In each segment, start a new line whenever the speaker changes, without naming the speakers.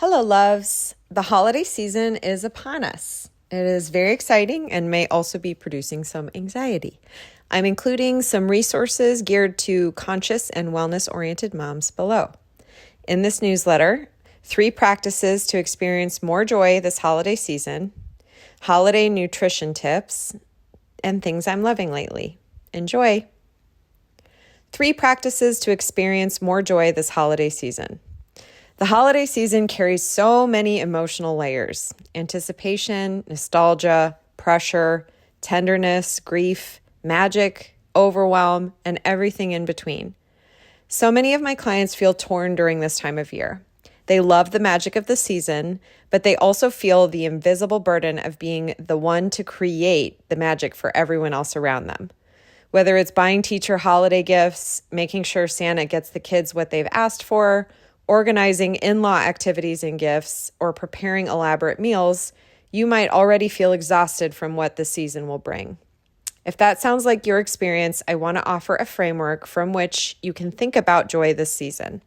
Hello, loves. The holiday season is upon us. It is very exciting and may also be producing some anxiety. I'm including some resources geared to conscious and wellness-oriented moms below. In this newsletter, 3 practices to experience more joy this holiday season, holiday nutrition tips, and things I'm loving lately. Enjoy! 3 practices to experience more joy this holiday season. The holiday season carries so many emotional layers: anticipation, nostalgia, pressure, tenderness, grief, magic, overwhelm, and everything in between. So many of my clients feel torn during this time of year. They love the magic of the season, but they also feel the invisible burden of being the one to create the magic for everyone else around them. Whether it's buying teacher holiday gifts, making sure Santa gets the kids what they've asked for, organizing in-law activities and gifts, or preparing elaborate meals, you might already feel exhausted from what the season will bring. If that sounds like your experience, I want to offer a framework from which you can think about joy this season.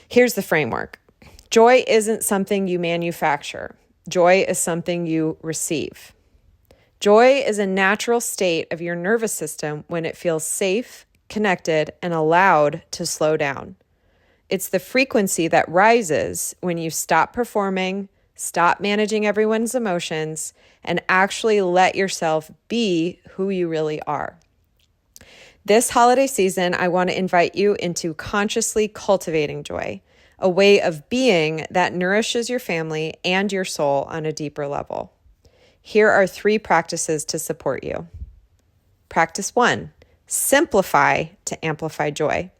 Here's the framework. Joy isn't something you manufacture. Joy is something you receive. Joy is a natural state of your nervous system when it feels safe, connected, and allowed to slow down. It's the frequency that rises when you stop performing, stop managing everyone's emotions, and actually let yourself be who you really are. This holiday season, I want to invite you into consciously cultivating joy, a way of being that nourishes your family and your soul on a deeper level. Here are 3 practices to support you. Practice 1, simplify to amplify joy.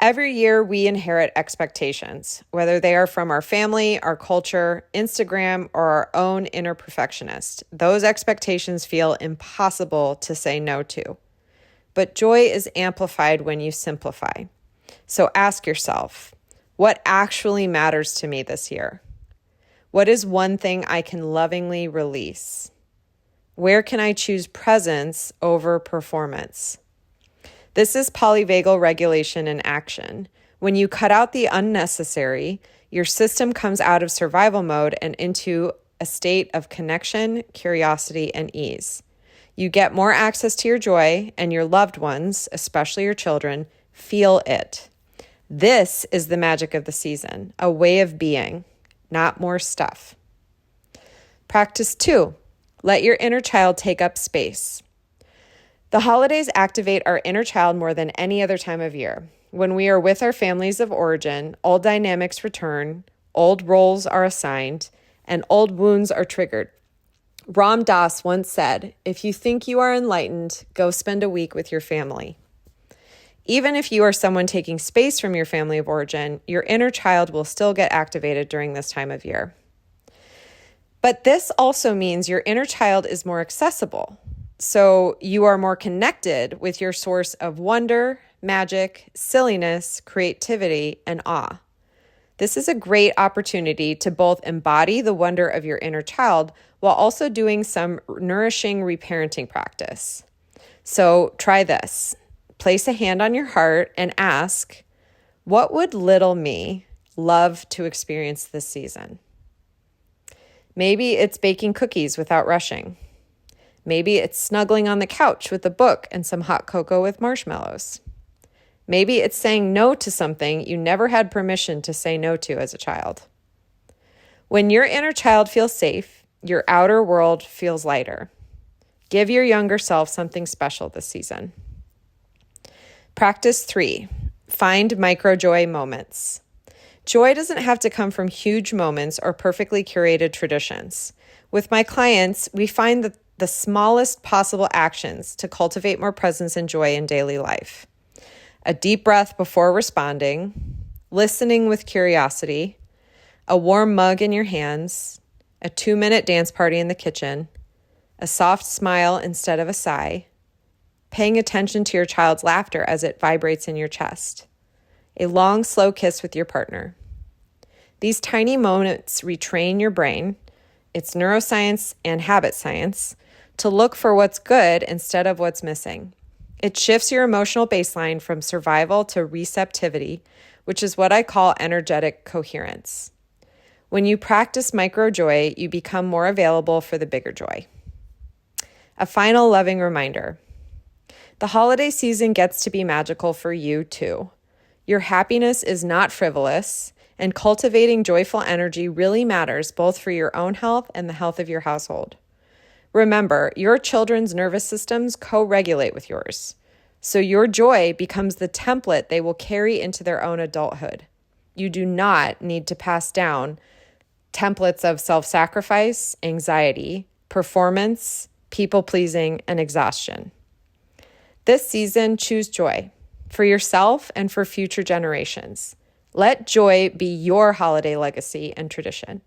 Every year, we inherit expectations, whether they are from our family, our culture, Instagram, or our own inner perfectionist. Those expectations feel impossible to say no to. But joy is amplified when you simplify. So ask yourself, what actually matters to me this year? What is one thing I can lovingly release? Where can I choose presence over performance? This is polyvagal regulation in action. When you cut out the unnecessary, your system comes out of survival mode and into a state of connection, curiosity, and ease. You get more access to your joy, and your loved ones, especially your children, feel it. This is the magic of the season, a way of being, not more stuff. Practice 2, let your inner child take up space. The holidays activate our inner child more than any other time of year. When we are with our families of origin, old dynamics return, old roles are assigned, and old wounds are triggered. Ram Dass once said, "If you think you are enlightened, go spend a week with your family." Even if you are someone taking space from your family of origin, your inner child will still get activated during this time of year. But this also means your inner child is more accessible. So you are more connected with your source of wonder, magic, silliness, creativity, and awe. This is a great opportunity to both embody the wonder of your inner child while also doing some nourishing reparenting practice. So try this. Place a hand on your heart and ask, what would little me love to experience this season? Maybe it's baking cookies without rushing. Maybe it's snuggling on the couch with a book and some hot cocoa with marshmallows. Maybe it's saying no to something you never had permission to say no to as a child. When your inner child feels safe, your outer world feels lighter. Give your younger self something special this season. Practice 3, find micro-joy moments. Joy doesn't have to come from huge moments or perfectly curated traditions. With my clients, we find the smallest possible actions to cultivate more presence and joy in daily life. A deep breath before responding, listening with curiosity, a warm mug in your hands, a 2-minute dance party in the kitchen, a soft smile instead of a sigh, paying attention to your child's laughter as it vibrates in your chest, a long, slow kiss with your partner. These tiny moments retrain your brain, it's neuroscience and habit science, to look for what's good instead of what's missing. It shifts your emotional baseline from survival to receptivity, which is what I call energetic coherence. When you practice micro joy, you become more available for the bigger joy. A final loving reminder. The holiday season gets to be magical for you too. Your happiness is not frivolous, and cultivating joyful energy really matters both for your own health and the health of your household. Remember, your children's nervous systems co-regulate with yours, so your joy becomes the template they will carry into their own adulthood. You do not need to pass down templates of self-sacrifice, anxiety, performance, people-pleasing, and exhaustion. This season, choose joy for yourself and for future generations. Let joy be your holiday legacy and tradition.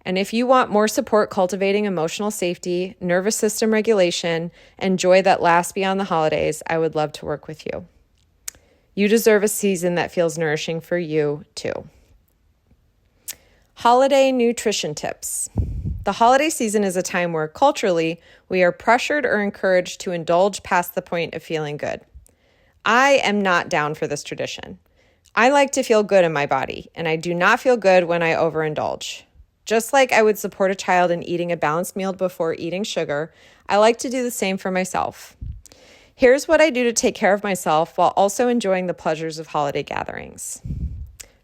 And if you want more support cultivating emotional safety, nervous system regulation, and joy that lasts beyond the holidays, I would love to work with you. You deserve a season that feels nourishing for you too. Holiday nutrition tips. The holiday season is a time where culturally we are pressured or encouraged to indulge past the point of feeling good. I am not down for this tradition. I like to feel good in my body, and I do not feel good when I overindulge. Just like I would support a child in eating a balanced meal before eating sugar, I like to do the same for myself. Here's what I do to take care of myself while also enjoying the pleasures of holiday gatherings.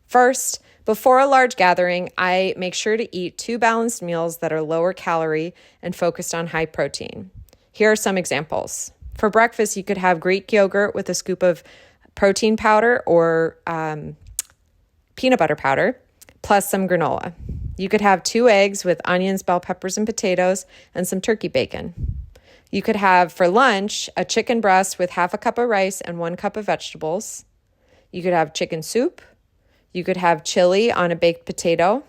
First, before a large gathering, I make sure to eat 2 balanced meals that are lower calorie and focused on high protein. Here are some examples. For breakfast, you could have Greek yogurt with a scoop of protein powder or peanut butter powder, plus some granola. You could have 2 eggs with onions, bell peppers, and potatoes, and some turkey bacon. You could have, for lunch, a chicken breast with half a cup of rice and 1 cup of vegetables. You could have chicken soup. You could have chili on a baked potato.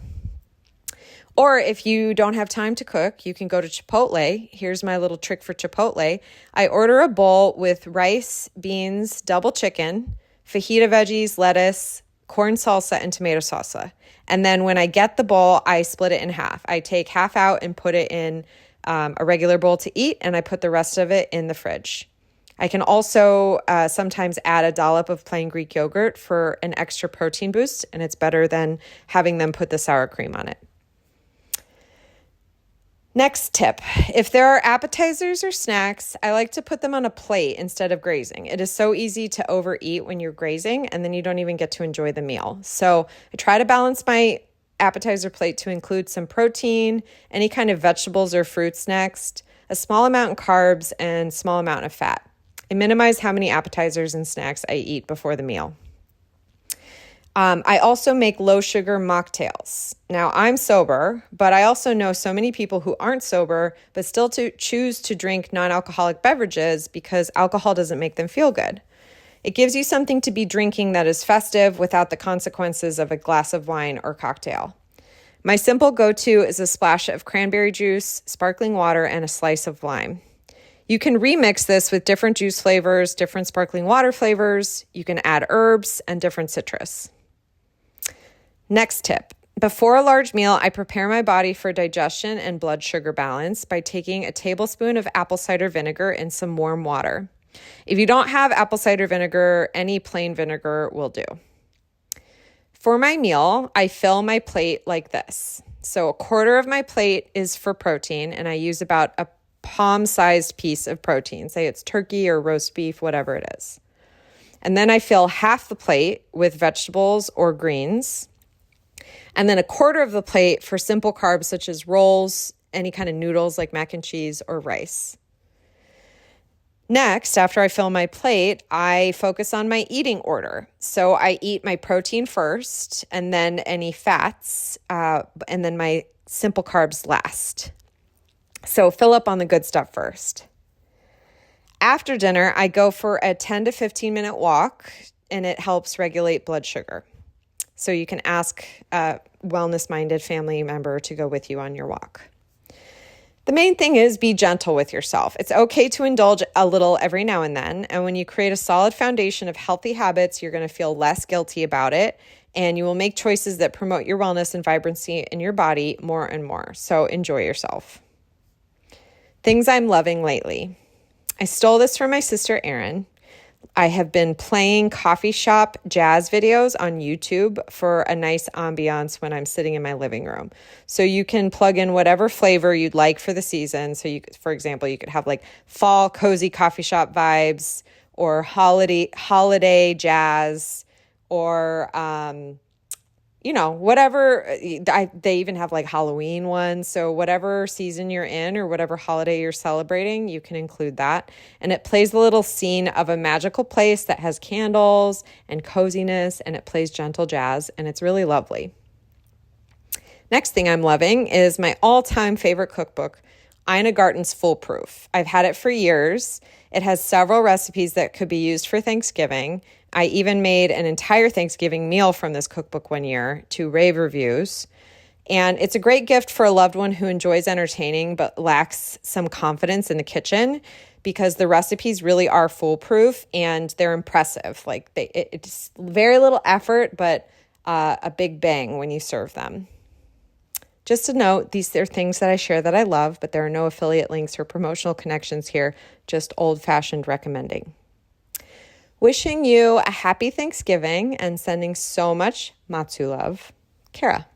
Or if you don't have time to cook, you can go to Chipotle. Here's my little trick for Chipotle. I order a bowl with rice, beans, double chicken, fajita veggies, lettuce, corn salsa, and tomato salsa. And then when I get the bowl, I split it in half. I take half out and put it in a regular bowl to eat, and I put the rest of it in the fridge. I can also sometimes add a dollop of plain Greek yogurt for an extra protein boost, and it's better than having them put the sour cream on it. Next tip, if there are appetizers or snacks, I like to put them on a plate instead of grazing. It is so easy to overeat when you're grazing, and then you don't even get to enjoy the meal. So I try to balance my appetizer plate to include some protein, any kind of vegetables or fruits next, a small amount in carbs, and small amount of fat. I minimize how many appetizers and snacks I eat before the meal. I also make low sugar mocktails. Now, I'm sober, but I also know so many people who aren't sober, but still choose to drink non-alcoholic beverages because alcohol doesn't make them feel good. It gives you something to be drinking that is festive without the consequences of a glass of wine or cocktail. My simple go-to is a splash of cranberry juice, sparkling water, and a slice of lime. You can remix this with different juice flavors, different sparkling water flavors. You can add herbs and different citrus. Next tip. Before a large meal, I prepare my body for digestion and blood sugar balance by taking a tablespoon of apple cider vinegar in some warm water. If you don't have apple cider vinegar, any plain vinegar will do. For my meal, I fill my plate like this. So a quarter of my plate is for protein, and I use about a palm-sized piece of protein. Say it's turkey or roast beef, whatever it is. And then I fill half the plate with vegetables or greens. And then a quarter of the plate for simple carbs such as rolls, any kind of noodles like mac and cheese or rice. Next, after I fill my plate, I focus on my eating order. So I eat my protein first, and then any fats, and then my simple carbs last. So fill up on the good stuff first. After dinner, I go for a 10 to 15 minute walk, and it helps regulate blood sugar. So you can ask a wellness-minded family member to go with you on your walk. The main thing is be gentle with yourself. It's okay to indulge a little every now and then. And when you create a solid foundation of healthy habits, you're going to feel less guilty about it. And you will make choices that promote your wellness and vibrancy in your body more and more. So enjoy yourself. Things I'm loving lately. I stole this from my sister, Erin. I have been playing coffee shop jazz videos on YouTube for a nice ambiance when I'm sitting in my living room. So you can plug in whatever flavor you'd like for the season. So for example, you could have like fall cozy coffee shop vibes or holiday jazz or whatever. They even have like Halloween ones. So whatever season you're in or whatever holiday you're celebrating, you can include that. And it plays the little scene of a magical place that has candles and coziness, and it plays gentle jazz, and it's really lovely. Next thing I'm loving is my all-time favorite cookbook, Ina Garten's Foolproof. I've had it for years. It has several recipes that could be used for Thanksgiving. I even made an entire Thanksgiving meal from this cookbook one year to rave reviews. And it's a great gift for a loved one who enjoys entertaining but lacks some confidence in the kitchen, because the recipes really are foolproof and they're impressive. Like it's very little effort, but a big bang when you serve them. Just a note, these are things that I share that I love, but there are no affiliate links or promotional connections here, just old-fashioned recommending. Wishing you a happy Thanksgiving and sending so much Matsu love, Kara.